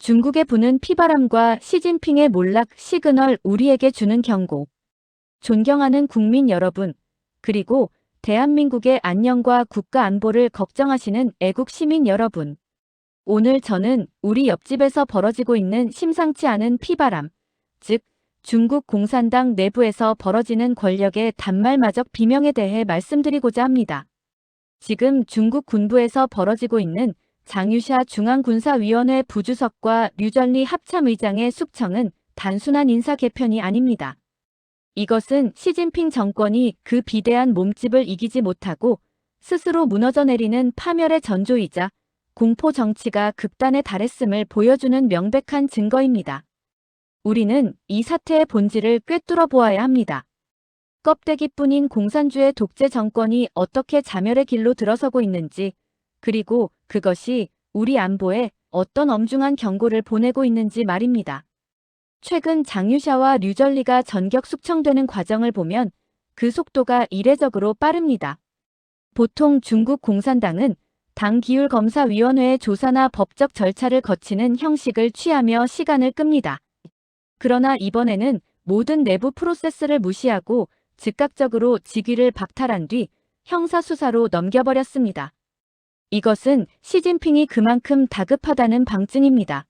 중국의 부는 피바람과 시진핑의 몰락 시그널 우리에게 주는 경고. 존경하는 국민 여러분, 그리고 대한민국의 안녕과 국가 안보를 걱정하시는 애국 시민 여러분. 오늘 저는 우리 옆집에서 벌어지고 있는 심상치 않은 피바람, 즉 중국 공산당 내부에서 벌어지는 권력의 단말마적 비명에 대해 말씀드리고자 합니다. 지금 중국 군부에서 벌어지고 있는 장유샤 중앙군사위원회 부주석과 류전리 합참의장의 숙청은 단순한 인사 개편이 아닙니다. 이것은 시진핑 정권이 그 비대한 몸집을 이기지 못하고 스스로 무너져 내리는 파멸의 전조이자 공포 정치가 극단에 달했음을 보여주는 명백한 증거입니다. 우리는 이 사태의 본질을 꿰뚫어 보아야 합니다. 껍데기뿐인 공산주의 독재 정권이 어떻게 자멸의 길로 들어서고 있는지, 그리고 그것이 우리 안보에 어떤 엄중한 경고를 보내고 있는지 말입니다. 최근 장유샤와 류전리가 전격 숙청되는 과정을 보면 그 속도가 이례적으로 빠릅니다. 보통 중국 공산당은 당기율검사위원회의 조사나 법적 절차를 거치는 형식을 취하며 시간을 끕니다. 그러나 이번에는 모든 내부 프로세스를 무시하고 즉각적으로 직위를 박탈한 뒤 형사수사로 넘겨버렸습니다. 이것은 시진핑이 그만큼 다급하다는 방증입니다.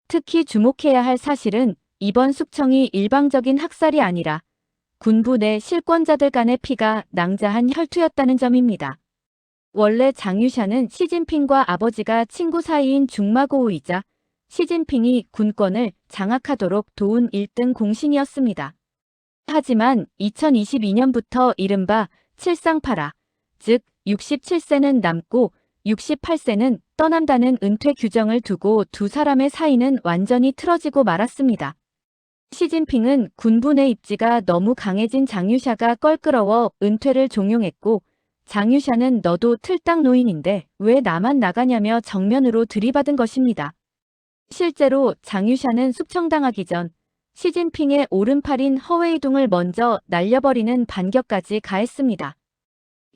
특히 주목해야 할 사실은 이번 숙청이 일방적인 학살이 아니라 군부 내 실권자들 간의 피가 낭자한 혈투였다는 점입니다. 원래 장유샤는 시진핑과 아버지가 친구 사이인 중마고우이자 시진핑이 군권을 장악하도록 도운 1등 공신이었습니다. 하지만 2022년부터 이른바 칠상파라, 즉 67세는 남고 68세는 떠난다는 은퇴 규정을 두고 두 사람의 사이는 완전히 틀어지고 말았습니다. 시진핑은 군부 내 입지가 너무 강해진 장유샤가 껄끄러워 은퇴를 종용했고, 장유샤는 너도 틀딱 노인인데 왜 나만 나가냐며 정면으로 들이받은 것입니다. 실제로 장유샤는 숙청당하기 전 시진핑의 오른팔인 허웨이둥을 먼저 날려버리는 반격까지 가했습니다.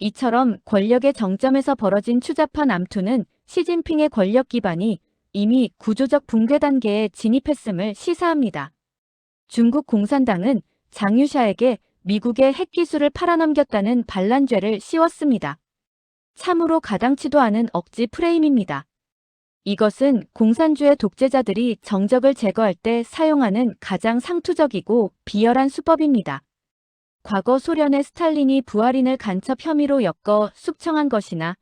이처럼 권력의 정점에서 벌어진 추잡한 암투는 시진핑의 권력 기반이 이미 구조적 붕괴 단계에 진입했음을 시사합니다. 중국 공산당은 장유샤에게 미국의 핵기술을 팔아넘겼다는 반란죄를 씌웠습니다. 참으로 가당치도 않은 억지 프레임입니다. 이것은 공산주의 독재자들이 정적을 제거할 때 사용하는 가장 상투적이고 비열한 수법입니다. 과거 소련의 스탈린이 부하린을 간첩 혐의로 엮어 숙청한 것이나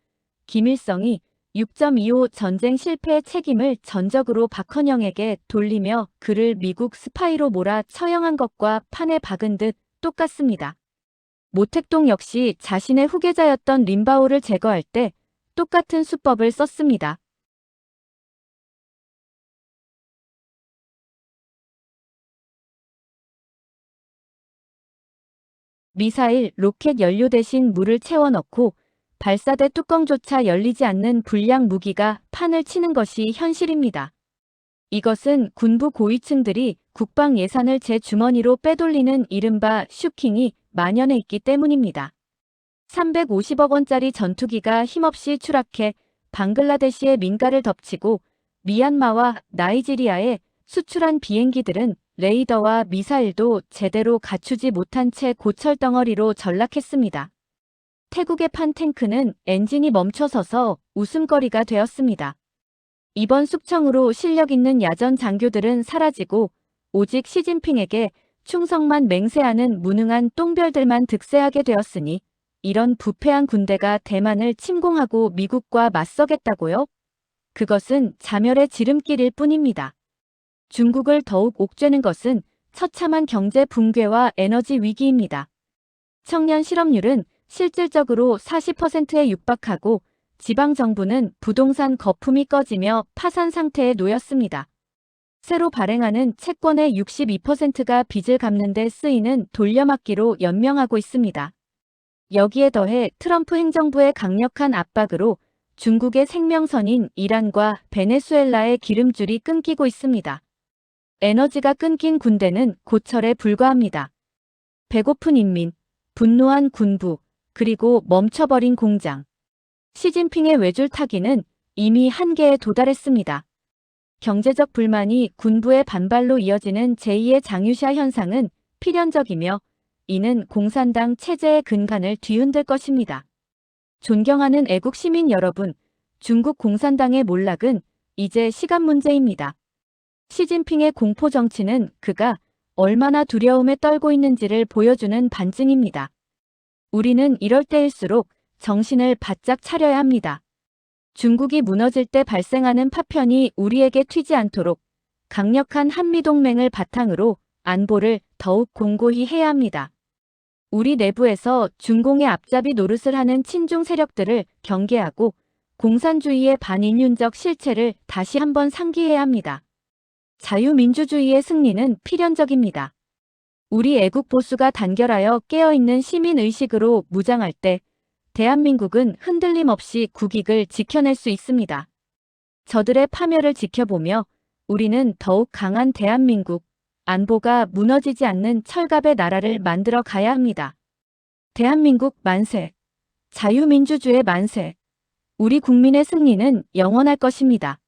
김일성이 6.25 전쟁 실패의 책임을 전적으로 박헌영에게 돌리며 그를 미국 스파이로 몰아 처형한 것과 판에 박은 듯 똑같습니다. 모택동 역시 자신의 후계자였던 린바오를 제거할 때 똑같은 수법을 썼습니다. 미사일, 로켓 연료 대신 물을 채워넣고 발사대 뚜껑조차 열리지 않는 불량 무기가 판을 치는 것이 현실입니다. 이것은 군부 고위층들이 국방 예산을 제 주머니로 빼돌리는 이른바 슈킹이 만연해 있기 때문입니다. 350억 원짜리 전투기가 힘없이 추락해 방글라데시의 민가를 덮치고 미얀마와 나이지리아에 수출한 비행기들은 레이더와 미사일도 제대로 갖추지 못한 채 고철덩어리로 전락했습니다. 태국의 판 탱크는 엔진이 멈춰서서 웃음거리가 되었습니다. 이번 숙청으로 실력 있는 야전 장교들은 사라지고 오직 시진핑에게 충성만 맹세하는 무능한 똥별들만 득세하게 되었으니 이런 부패한 군대가 대만을 침공하고 미국과 맞서겠다고요? 그것은 자멸의 지름길일 뿐입니다. 중국을 더욱 옥죄는 것은 처참한 경제 붕괴와 에너지 위기입니다. 청년 실업률은 실질적으로 40%에 육박하고 지방정부는 부동산 거품이 꺼지며 파산 상태에 놓였습니다. 새로 발행하는 채권의 62%가 빚을 갚는 데 쓰이는 돌려막기로 연명하고 있습니다. 여기에 더해 트럼프 행정부의 강력한 압박으로 중국의 생명선인 이란과 베네수엘라의 기름줄이 끊기고 있습니다. 에너지가 끊긴 군대는 고철에 불과합니다. 배고픈 인민, 분노한 군부, 그리고 멈춰버린 공장. 시진핑의 외줄 타기는 이미 한계에 도달했습니다. 경제적 불만이 군부의 반발로 이어지는 제2의 장유샤 현상은 필연적이며 이는 공산당 체제의 근간을 뒤흔들 것입니다. 존경하는 애국 시민 여러분, 중국 공산당의 몰락은 이제 시간 문제입니다. 시진핑의 공포 정치는 그가 얼마나 두려움에 떨고 있는지를 보여주는 반증입니다. 우리는 이럴 때일수록 정신을 바짝 차려야 합니다. 중국이 무너질 때 발생하는 파편이 우리에게 튀지 않도록 강력한 한미동맹을 바탕으로 안보를 더욱 공고히 해야 합니다. 우리 내부에서 중공의 앞잡이 노릇을 하는 친중 세력들을 경계하고 공산주의의 반인륜적 실체를 다시 한번 상기해야 합니다. 자유민주주의의 승리는 필연적입니다. 우리 애국 보수가 단결하여 깨어있는 시민의식으로 무장할 때 대한민국은 흔들림 없이 국익을 지켜낼 수 있습니다. 저들의 파멸을 지켜보며 우리는 더욱 강한 대한민국, 안보가 무너지지 않는 철갑의 나라를 만들어 가야 합니다. 대한민국 만세, 자유민주주의 만세, 우리 국민의 승리는 영원할 것입니다.